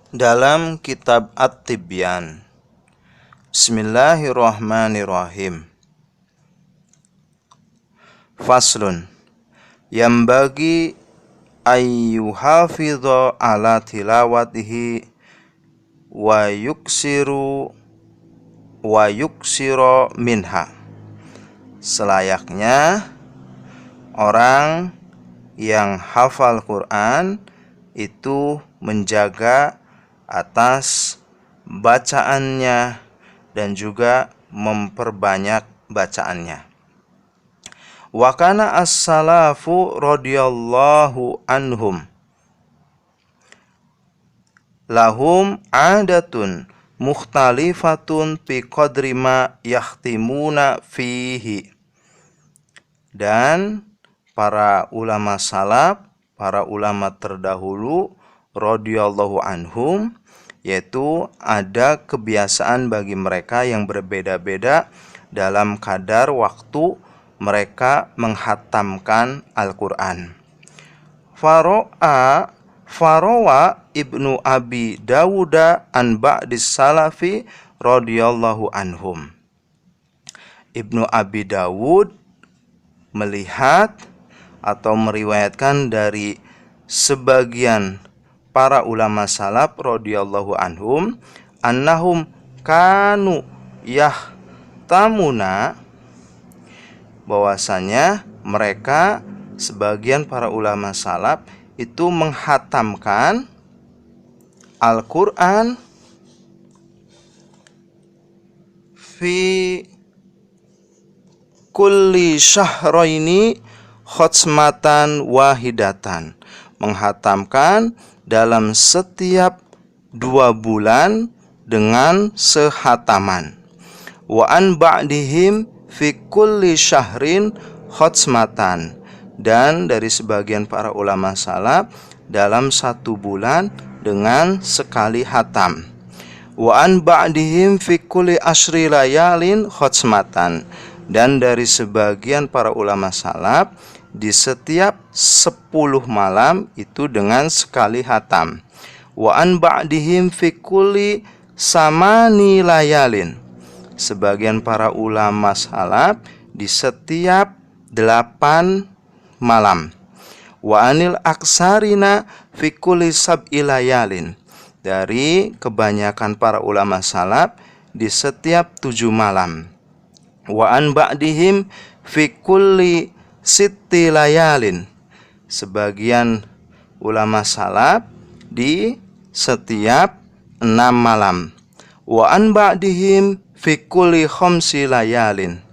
dalam kitab At-Tibyan. Bismillahirrahmanirrahim. Faslun, yambagi ayyuhafidha ala tilawatihi wa yuksiro minha. Selayaknya orang yang hafal Quran itu menjaga atas bacaannya dan juga memperbanyak bacaannya. Wa kana as-salafu radhiyallahu anhum lahum adatun mukhtalifatun fi qadri ma yahtimuna fihi. Dan para ulama salaf, para ulama terdahulu radhiyallahu anhum, yaitu ada kebiasaan bagi mereka yang berbeda-beda dalam kadar waktu mereka menghatamkan Al-Quran. Farawa Ibnu Abi Dawuda an ba'dis salafi radhiyallahu anhum. Ibnu Abi Dawud melihat atau meriwayatkan dari sebagian para ulama salaf radhiyallahu anhum annahum kanu yahtamuna, bahwasanya mereka sebagian para ulama salaf itu menghatamkan Al-Quran fi kulli syahraini khotsmatan wahidatan, menghatamkan dalam setiap 2 bulan dengan sehataman. Wa an ba'dihim fi kulli syahrin khotsmatan, dan dari sebagian para ulama salaf dalam 1 bulan dengan sekali hatam. Wa an ba'dihim fi kulli asyri layalin khotsmatan, dan dari sebagian para ulama salaf di setiap 10 malam itu dengan sekali hatam. Wa an ba'dihim fi kulli samani layalin, sebagian para ulama salaf di setiap 8 malam. Wa anil aksarina fi kulli sab'i layalin, dari kebanyakan para ulama salaf di setiap 7 malam. Wa an ba'dihim fi kulli sitti layalin, sebagian ulama salaf di setiap 6 malam. Wa an ba'dihim fi kulli khamsi layalin,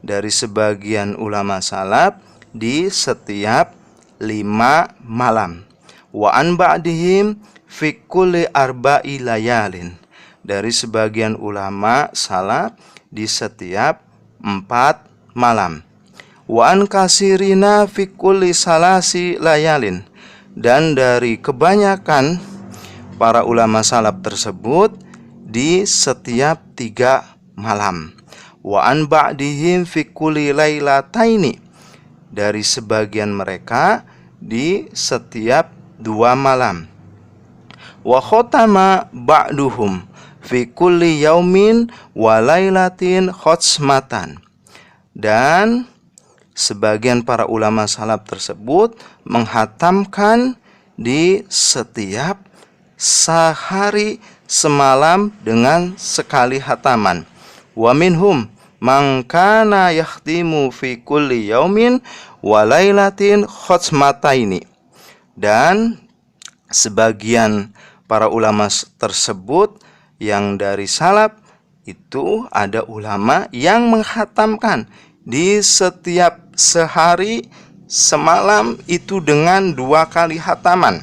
dari sebagian ulama salaf di setiap 5 malam. Wa an ba'dihim fi kulli arba'i layalin, dari sebagian ulama salaf di setiap 4 malam. Wa an kasirina fi kulli salasi layalin, dan dari kebanyakan para ulama salaf tersebut di setiap 3 malam. Wa an ba'dihim fi kulli lailataini, dari sebagian mereka di setiap 2 malam. Wa khotama ba'duhum fi kulli yaumin wa lailatin khotsmatan, dan sebagian para ulama salaf tersebut menghatamkan di setiap sehari semalam dengan sekali hataman. Wa minhum man kana yahtimu fi kulli yaumin wa lailatin khotsmataini, dan sebagian para ulama tersebut yang dari salaf itu ada ulama yang menghatamkan di setiap sehari semalam itu dengan 2 kali hataman.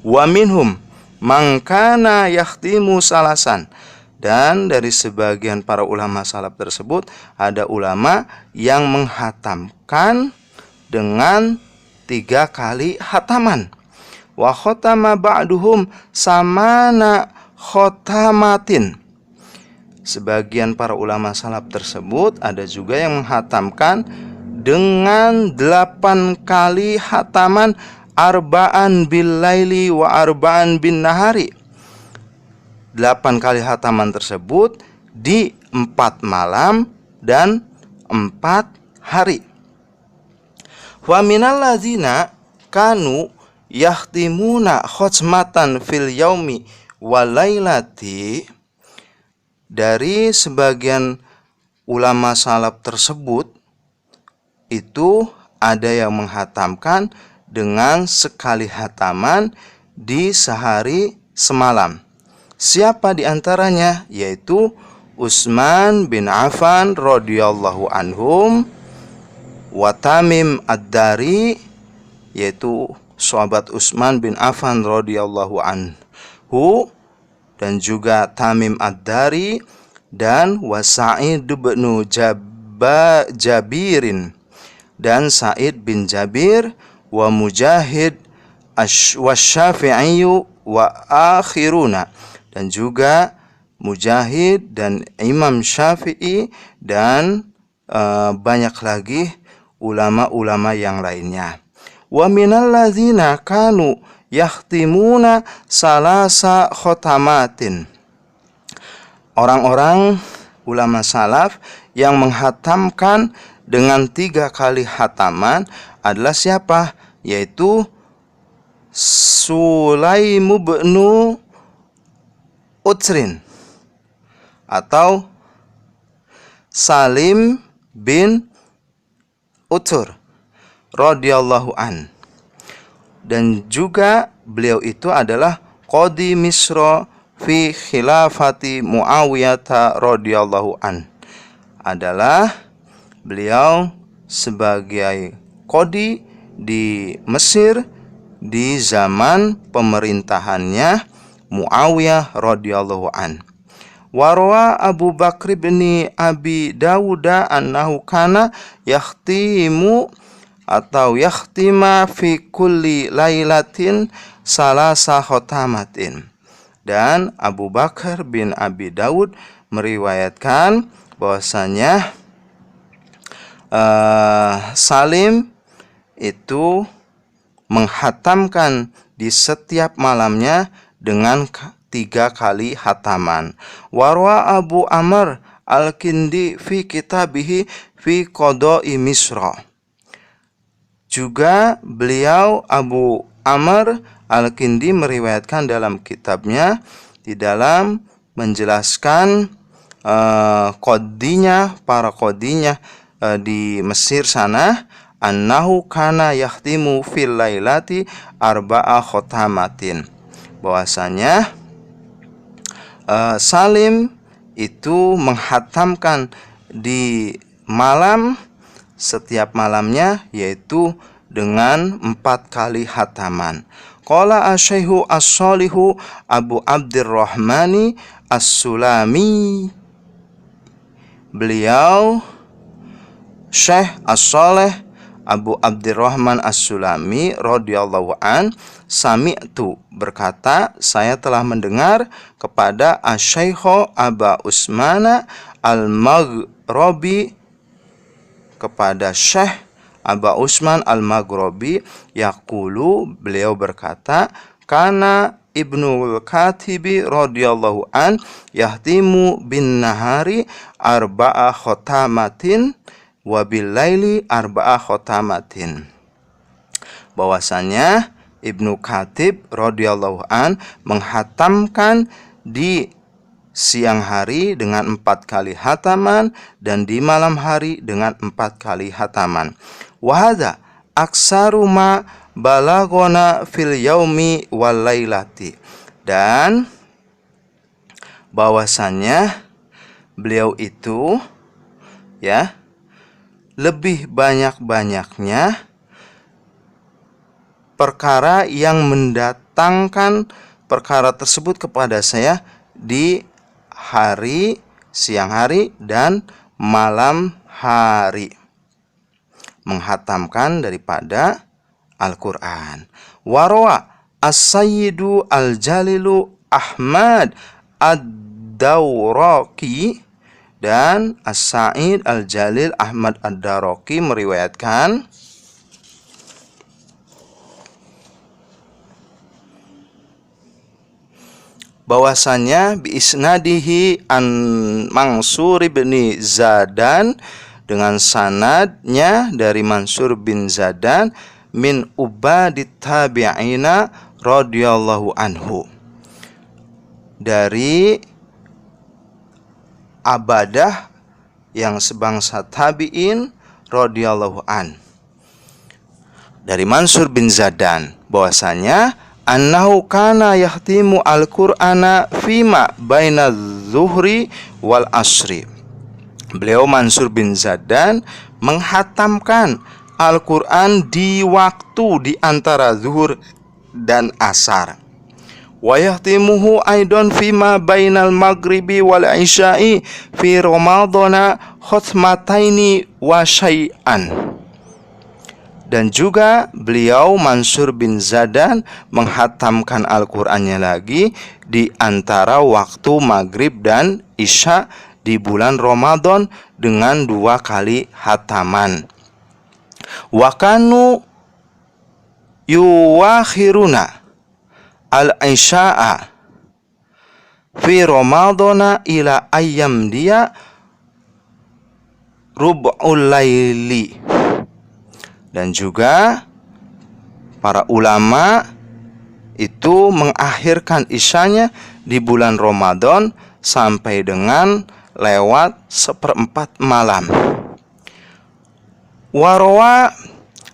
Wa minhum man kana yahtimu salasan, dan dari sebagian para ulama salaf tersebut ada ulama yang menghatamkan dengan 3 kali hataman. Wa khotama ba'duhum samana khotamatin, sebagian para ulama salaf tersebut ada juga yang menghatamkan dengan 8 kali hataman arba'an bil laili wa arba'an bin nahari. 8 kali hataman tersebut di 4 malam dan 4 hari. Wa minal ladzina kanu yahtimuna khotsmatan fil yaumi wal lailati. Dari sebagian ulama salaf tersebut itu ada yang menghatamkan dengan sekali hataman di sehari semalam. Siapa di antaranya? Yaitu Utsman bin Affan radhiyallahu anhum, wa Tamim ad-Dari, yaitu sahabat Utsman bin Affan radhiyallahu anhu, dan juga Tamim ad-Dari, dan wa Sa'id bin Jabirin, dan Sa'id bin Jabir, wa Mujahid wa Syafi'i wa akhiruna, dan juga Mujahid dan Imam Syafi'i dan banyak lagi ulama-ulama yang lainnya. Wa minal ladzina kanu yahtimuna salasa khotamatin. Orang-orang ulama salaf yang menghatamkan dengan 3 kali hataman adalah siapa? Yaitu Sulaim bin Utsrin atau Salim bin Utsur radhiyallahu an. Dan juga beliau itu adalah Qadi Misra fi khilafati Muawiyah radhiyallahu an. Adalah beliau sebagai qadi di Mesir di zaman pemerintahannya Muawiyah radhiyallahu an. Warwa Abu Bakr bin Abi Dawud annahu kana yahtimu atau yahtima fi kulli lailatin salasa khotamatin. Dan Abu Bakar bin Abi Dawud meriwayatkan bahwasanya Salim itu menghatamkan di setiap malamnya dengan 3 kali hataman. Warwa Abu Amr al-Kindi fi kitabihi fi qada'i Misra. Juga beliau Abu Amr al-Kindi meriwayatkan dalam kitabnya di dalam menjelaskan para qadinya di Mesir sana, annahu kana yahtimu fil lailati arba'a khotamatin. Bahwasanya Salim itu menghatamkan di malam, setiap malamnya, yaitu dengan 4 kali hataman. Qala asy-Syaikhu as-Shalihu Abu Abdurrahmani as-Sulami. Beliau Syekh as-Shalih Abu Abdurrahman as-Sulami radhiyallahu an, sami'tu berkata, saya telah mendengar kepada asy-Syaikh Aba Utsman al-Maghribi, kepada Syekh Aba Utsman al-Maghribi, yaqulu, beliau berkata, kana Ibnul Katibi radhiyallahu an yahtimu bin nahari arba'a khotamatin wa bil laili arba'a khotamatin. Bahwasanya Ibnu Khatib radhiyallahu an menghatamkan di siang hari dengan 4 kali hataman dan di malam hari dengan 4 kali hataman. Wa hadza aksaru ma balagona fil yaumi wal lailati. Dan bahwasannya beliau itu lebih banyak-banyaknya perkara yang mendatangkan perkara tersebut kepada saya di hari, siang hari, dan malam hari, menghatamkan daripada Al-Quran. Warwa As-Sayyidu Al-Jalilu Ahmad Ad-Dawraqi, dan As-Sa'id Al-Jalil Ahmad Ad-Daraqi meriwayatkan bahwasanya bi isnadihi an Mansur bin Zadan, dengan sanadnya dari Mansur bin Zadan, min ubadit tabi'ina radhiyallahu anhu, dari Abadah yang sebangsa tabi'in radhiyallahu an, dari Mansur bin Zadan, bahwasanya annahu kana yahtimu al-Qur'ana fima baina zuhri wal asri. Beliau Mansur bin Zadan menghatamkan Al-Qur'an di waktu di antara zuhur dan asar. Wa yahtimuhu aidan fima bainal maghribi wal isya'i fi ramadhana khatmataini wa syai'an. Dan juga beliau Mansur bin Zadan menghatamkan Al-Qur'annya lagi di antara waktu maghrib dan isya di bulan Ramadan dengan 2 kali hataman. Wa kanu yuwakhiruna al-isya'a fi Ramadana ila ayyam dia rub'ul laili. Dan juga para ulama itu mengakhirkan isyanya di bulan Ramadan sampai dengan lewat 1/4 malam. Warwa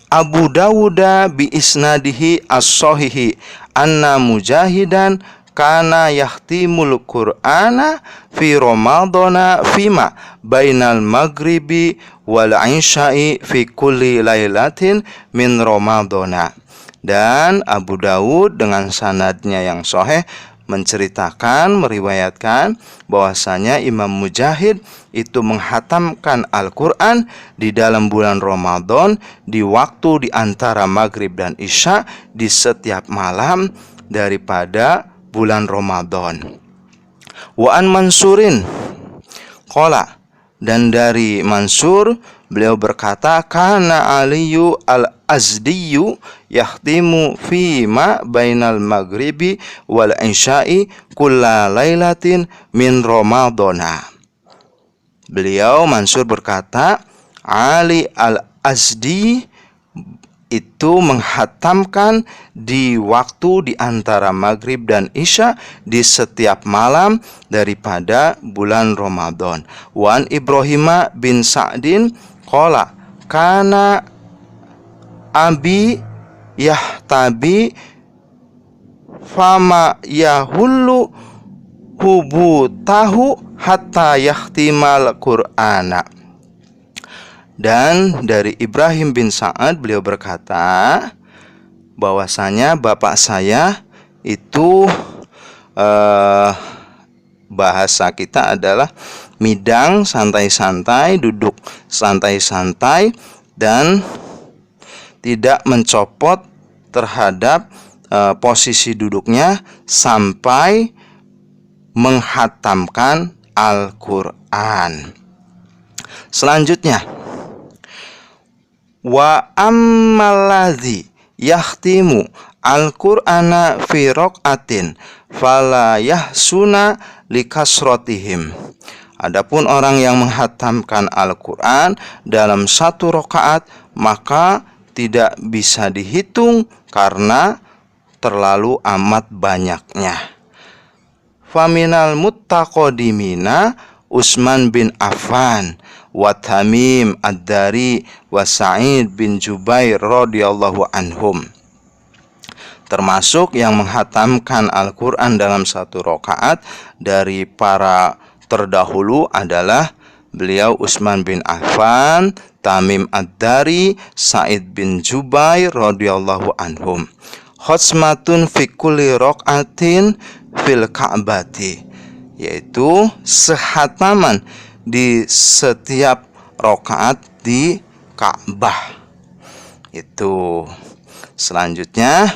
Abu Dawud bi isnadihi as-sahihi anna Mujahidan kana yahtimul Qur'ana fi Ramadana fima bainal maghribi wal isya'i fi kulli lailatin min Ramadana. Dan Abu Dawud dengan sanadnya yang sahih meriwayatkan bahwasanya Imam Mujahid itu menghatamkan Al-Qur'an di dalam bulan Ramadan di waktu di antara maghrib dan isya di setiap malam daripada bulan Ramadan. Wa an Mansurin qala, dan dari Mansur beliau berkata, kana Aliyu al-Azdiyu yahtimu fima bainal maghribi wal isya'i kulla lailatin min Ramadana. Beliau Mansur berkata, Ali al-Azdi itu menghatamkan di waktu di antara maghrib dan isya di setiap malam daripada bulan Ramadan. Wan Ibrahim bin Sa'din qala kana abi yahtabi fama yahullu hubutahu hatta yahtimal Qur'ana. Dan dari Ibrahim bin Sa'ad beliau berkata bahwasanya bapak saya itu bahasa kita adalah midang santai-santai, duduk santai-santai dan tidak mencopot terhadap posisi duduknya sampai menghatamkan Al-Qur'an. Selanjutnya, wa ammaladzi yahtimu al-Qur'ana fi raqatin fala yahsuna likasratihim. Adapun orang yang menghatamkan Al-Qur'an dalam 1 rakaat maka tidak bisa dihitung karena terlalu amat banyaknya. Faminal muttaqadimina Utsman bin Affan wa Tamim ad-Dari wa Sa'id bin Jubair radhiyallahu anhum. Termasuk yang menghatamkan Al-Qur'an dalam 1 rakaat dari para terdahulu adalah beliau Utsman bin Affan, Tamim ad-Dari, Sa'id bin Jubair radhiyallahu anhum. Khatsmatun fi kulli raqatin fil Ka'bati, yaitu sehataman di setiap rakaat di Ka'bah. Itu. Selanjutnya,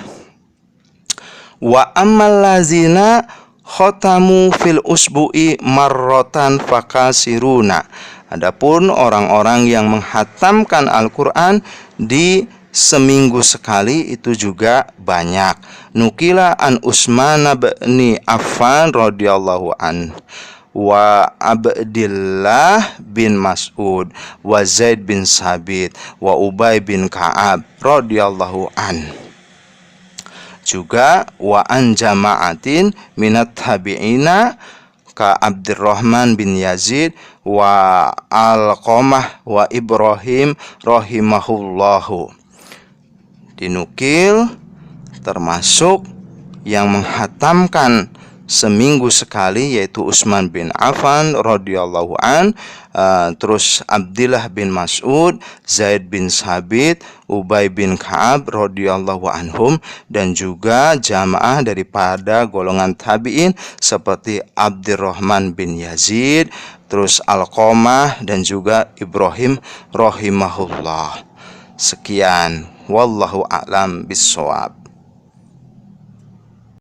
wa ammal lazina khatamu fil usbu'i marratan fakasiruna. Adapun orang-orang yang menghatamkan Al-Qur'an di seminggu sekali itu juga banyak. Nukila an Utsman bin Affan radhiyallahu an wa Abdillah bin Mas'ud wa Zaid bin Sabit wa Ubay bin Ka'ab radhiyallahu an. Juga wa an jama'atin minat tabi'ina ka Abdurrahman bin Yazid wa Alqamah wa Ibrahim rahimahullahu. Dinukil termasuk yang menghatamkan seminggu sekali yaitu Utsman bin Affan radhiyallahu an, terus Abdillah bin Mas'ud, Zaid bin Sabit, Ubay bin Ka'ab radhiyallahu anhum, dan juga jamaah daripada golongan tabi'in seperti Abdurrahman bin Yazid, terus Alqamah dan juga Ibrahim rahimahullah. Sekian, wallahu a'lam bishawab.